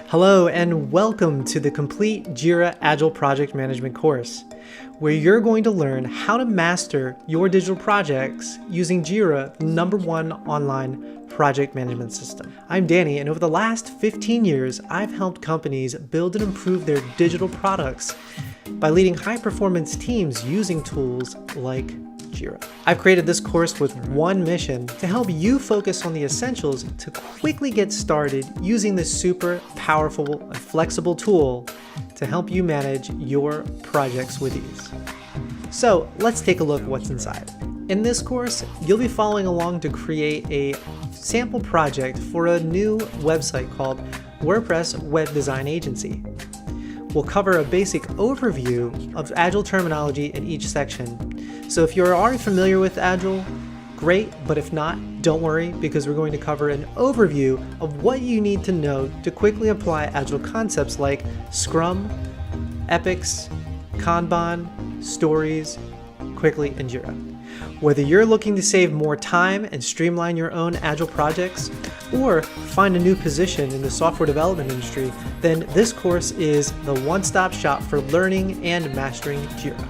Hello and welcome to the complete JIRA Agile Project Management course, where you're going to learn how to master your digital projects using JIRA, the #1 online project management system. I'm Danny, and over the last 15 years, I've helped companies build and improve their digital products by leading high-performance teams using tools like JIRA. I've created this course with one mission: to help you focus on the essentials to quickly get started using this super powerful and flexible tool to help you manage your projects with ease. So let's take a look at what's inside. In this course, you'll be following along to create a sample project for a new website called WordPress Web Design Agency. We'll cover a basic overview of Agile terminology in each section. So if you're already familiar with Agile, great, but if not, don't worry, because we're going to cover an overview of what you need to know to quickly apply Agile concepts like Scrum, Epics, Kanban, Stories, quickly in JIRA. Whether you're looking to save more time and streamline your own Agile projects, or find a new position in the software development industry, then this course is the one-stop shop for learning and mastering JIRA.